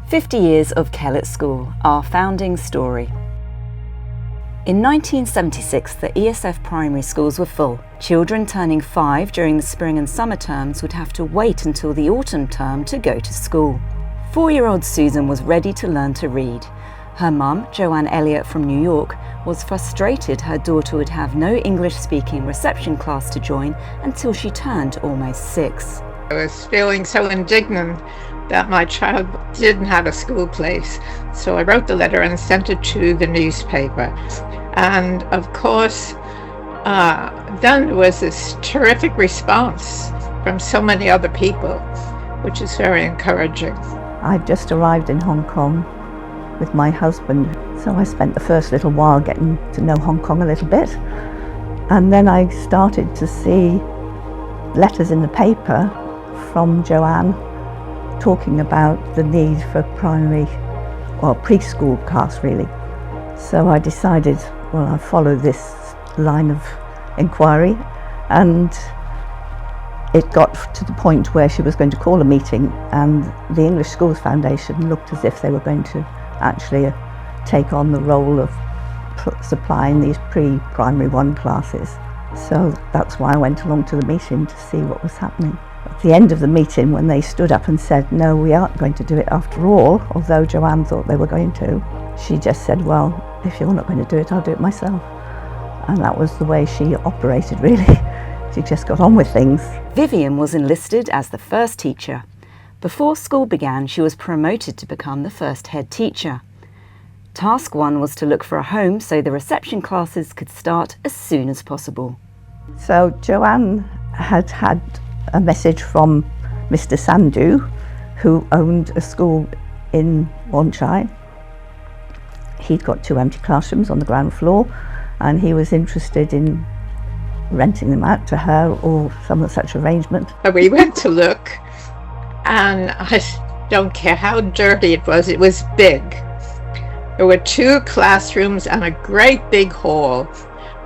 50 years of Kellett School, our founding story. In 1976, the ESF primary schools were full. Children turning 5 during the spring and summer terms would have to wait until the autumn term to go to school. 4-year-old Susan was ready to learn to read. Her mum, Joanne Elliott from New York, was frustrated her daughter would have no English-speaking reception class to join until she turned almost 6. I was feeling so indignant that my child didn't have a school place. So I wrote the letter and sent it to the newspaper. And of course, then there was this terrific response from so many other people, which is very encouraging. I'd just arrived in Hong Kong with my husband, so I spent the first little while getting to know Hong Kong a little bit. And then I started to see letters in the paper from Joanne talking about the need for primary or preschool class really. So I decided, well, I'll follow this line of inquiry, and it got to the point where she was going to call a meeting, and the English Schools Foundation looked as if they were going to actually take on the role of supplying these pre-primary 1 classes. So that's why I went along to the meeting to see what was happening. At the end of the meeting, when they stood up and said, no, we aren't going to do it after all, although Joanne thought they were going to, she just said, well, if you're not going to do it, I'll do it myself. And that was the way she operated, really. She just got on with things. Vivian was enlisted as the first teacher. Before school began, she was promoted to become the first head teacher. Task 1 was to look for a home so the reception classes could start as soon as possible. So Joanne had had a message from Mr. Sandhu, who owned a school in Wanchai. He'd got 2 empty classrooms on the ground floor, and he was interested in renting them out to her or some such arrangement. We went to look, and I don't care how dirty it was big. There were 2 classrooms and a great big hall,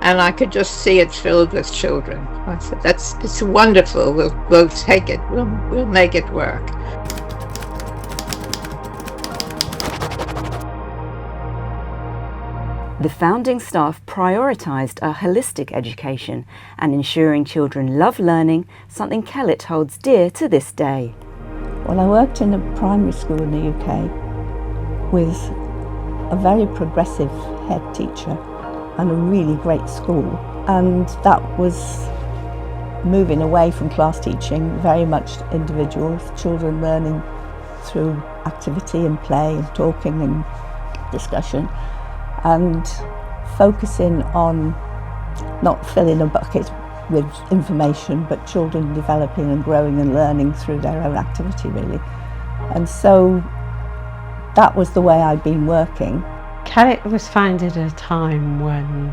and I could just see it filled with children. I said, it's wonderful, we'll take it, we'll make it work. The founding staff prioritised a holistic education and ensuring children love learning, something Kellett holds dear to this day. Well, I worked in a primary school in the UK with a very progressive head teacher and a really great school, and that was moving away from class teaching, very much individual, children learning through activity and play and talking and discussion, and focusing on not filling a bucket with information, but children developing and growing and learning through their own activity really. And so that was the way I'd been working. Kellett was founded at a time when,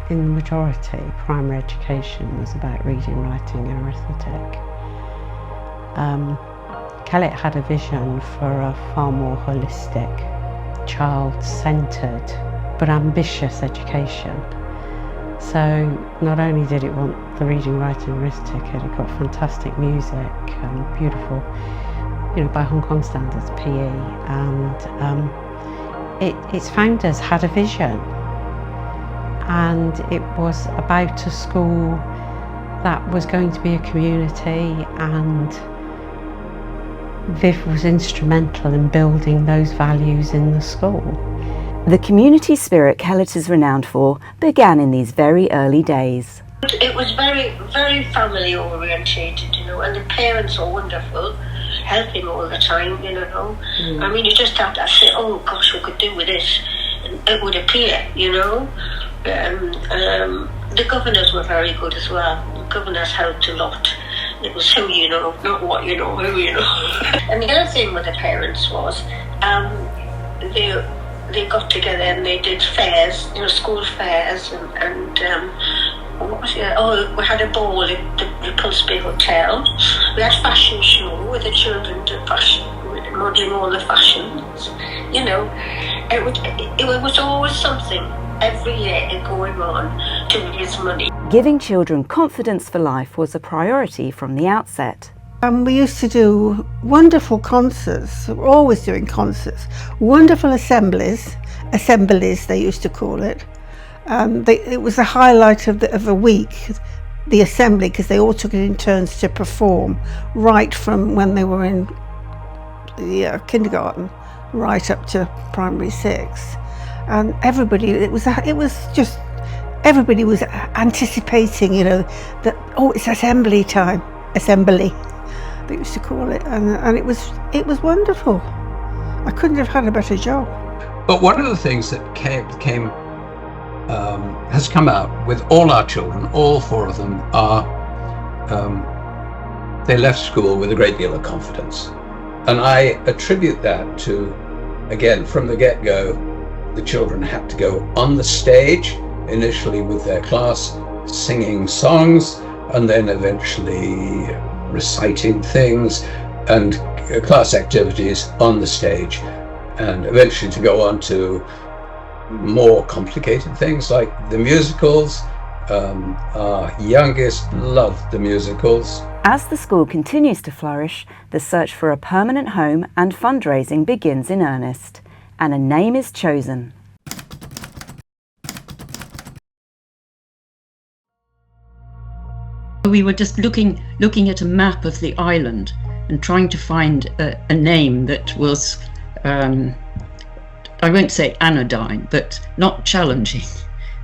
in the majority, primary education was about reading, writing and arithmetic. Kellett had a vision for a far more holistic, child-centred but ambitious education. So not only did it want the reading, writing and arithmetic, it got fantastic music and beautiful, by Hong Kong standards, PE, and its founders had a vision, and it was about a school that was going to be a community, and Viv was instrumental in building those values in the school. The community spirit Kellett is renowned for began in these very early days. It was very, very family orientated, and the parents were wonderful, helping all the time, I mean, you just have to say, oh gosh, we could do with this, and it would appear, The governors were very good as well. The governors helped a lot. It was who you know, not what you know, who you know. And the other thing with the parents was, they got together and they did fairs, school fairs, and what was it? Oh, we had a ball at the Repulse Bay Hotel. We had fashion show where the children did fashion, modelling all the fashions. It was always something every year going on to raise money. Giving children confidence for life was a priority from the outset. And we used to do wonderful concerts. We're always doing concerts. Wonderful assemblies they used to call it. It was the highlight of a week, the assembly, because they all took it in turns to perform, right from when they were in the kindergarten right up to primary 6. And everybody, everybody was anticipating, that, oh, it's assembly time, assembly, they used to call it, and it was wonderful. I couldn't have had a better job. But one of the things that has come out with all our children, all 4 of them, are they left school with a great deal of confidence. And I attribute that to, again, from the get-go, the children had to go on the stage, initially with their class, singing songs, and then eventually reciting things and class activities on the stage, and eventually to go on to more complicated things like the musicals. Our youngest loved the musicals. As the school continues to flourish, the search for a permanent home and fundraising begins in earnest, and a name is chosen. We were just looking at a map of the island and trying to find a name that was, I won't say anodyne, but not challenging,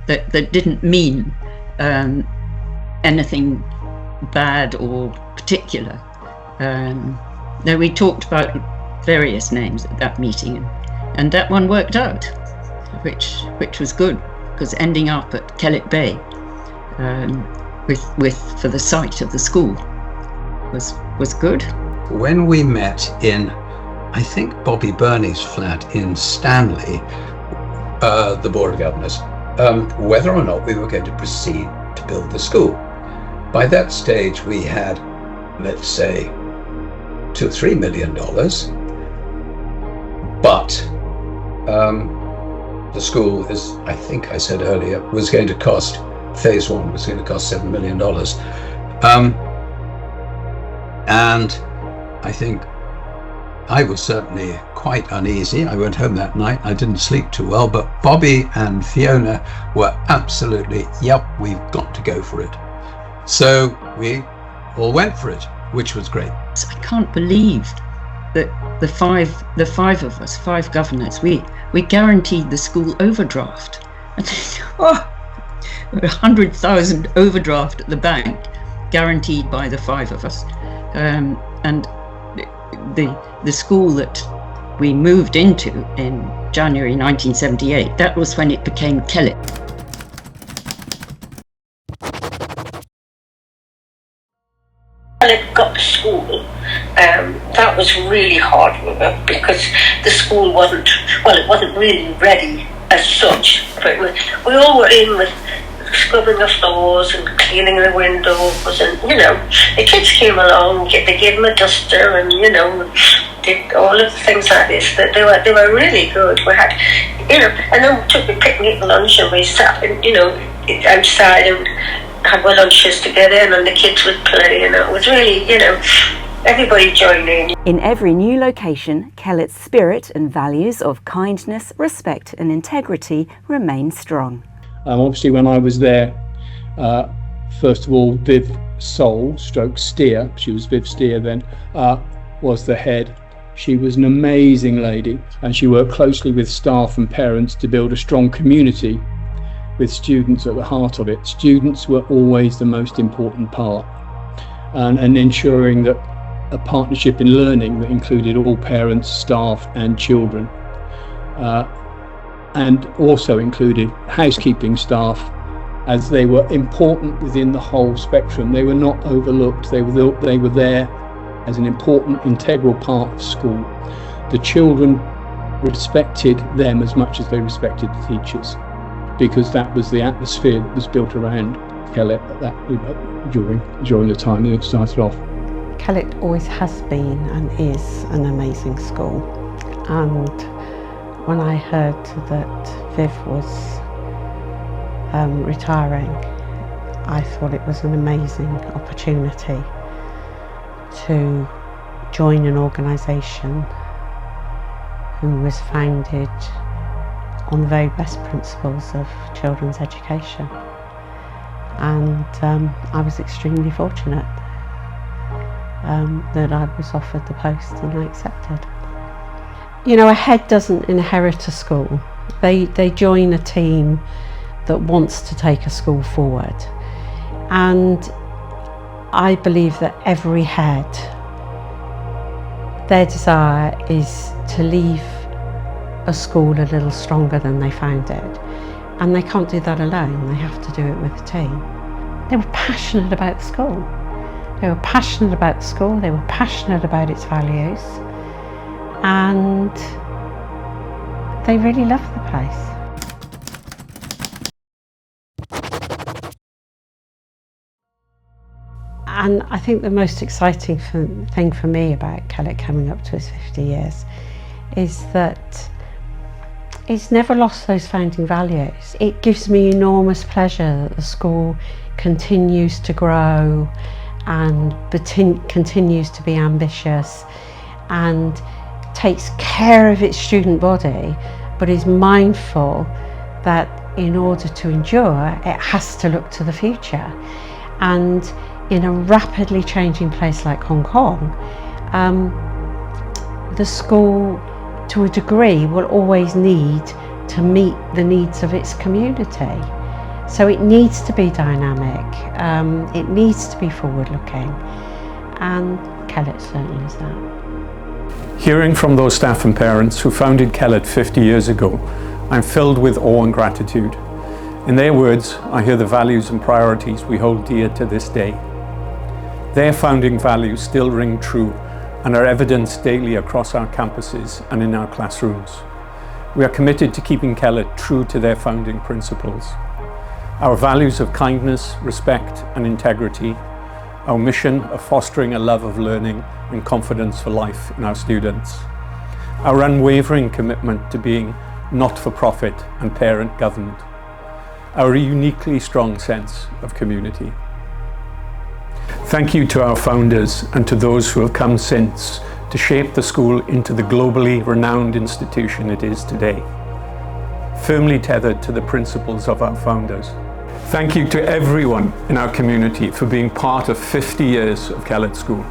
that didn't mean anything bad or particular. Now, we talked about various names at that meeting, and that one worked out, which was good, because ending up at Kellett Bay for the site of the school was good. When we met in, I think, Bobby Burney's flat in Stanley, the Board of Governors, whether or not we were going to proceed to build the school. By that stage, we had, let's say, $2 or $3 million, but the school, as I think I said earlier, was going to cost, phase 1 was going to cost $7 million. And I think I was certainly quite uneasy. I went home that night, I didn't sleep too well, but Bobby and Fiona were absolutely, yep, we've got to go for it. So we all went for it, which was great. I can't believe that the five of us, 5 governors, we guaranteed the school overdraft. Oh, 100,000 overdraft at the bank, guaranteed by the 5 of us. And the school that we moved into in January 1978, that was when it became Kellett. Kellett got to school, that was really hard work, because the school wasn't really ready as such. But we all were in with scrubbing the floors and cleaning the windows, and the kids came along, they gave them a duster, and did all of the things like this. That they were really good. We had, and then we took a picnic lunch, and we sat outside and had our lunches together, and the kids would play, and it was really, everybody joined in. In every new location, Kellett's spirit and values of kindness, respect and integrity remain strong. Obviously, when I was there, first of all, Viv Soul, Steer, she was Viv Steer then, was the head. She was an amazing lady, and she worked closely with staff and parents to build a strong community with students at the heart of it. Students were always the most important part, and ensuring that a partnership in learning that included all parents, staff and children. And also included housekeeping staff, as they were important within the whole spectrum. They were not overlooked. They were there as an important integral part of school. The children respected them as much as they respected the teachers, because that was the atmosphere that was built around Kellett during the time it started off. Kellett always has been and is an amazing school, and when I heard that Viv was retiring, I thought it was an amazing opportunity to join an organisation who was founded on the very best principles of children's education. And I was extremely fortunate that I was offered the post and I accepted. You know, a head doesn't inherit a school. They join a team that wants to take a school forward. And I believe that every head, their desire is to leave a school a little stronger than they found it. And they can't do that alone, they have to do it with a team. They were passionate about the school. They were passionate about the school, they were passionate about its values, and they really loved the place. And I think the most exciting thing for me about Kellett coming up to its 50 years is that it's never lost those founding values. It gives me enormous pleasure that the school continues to grow and continues to be ambitious and takes care of its student body, but is mindful that in order to endure, it has to look to the future. And in a rapidly changing place like Hong Kong, the school, to a degree, will always need to meet the needs of its community. So it needs to be dynamic, it needs to be forward-looking, and Kellett certainly is that. Hearing from those staff and parents who founded Kellett 50 years ago, I'm filled with awe and gratitude. In their words, I hear the values and priorities we hold dear to this day. Their founding values still ring true and are evidenced daily across our campuses and in our classrooms. We are committed to keeping Kellett true to their founding principles. Our values of kindness, respect and integrity, our mission of fostering a love of learning and confidence for life in our students, our unwavering commitment to being not-for-profit and parent-governed, our uniquely strong sense of community. Thank you to our founders and to those who have come since to shape the school into the globally renowned institution it is today, firmly tethered to the principles of our founders. Thank you to everyone in our community for being part of 50 years of Kellett School.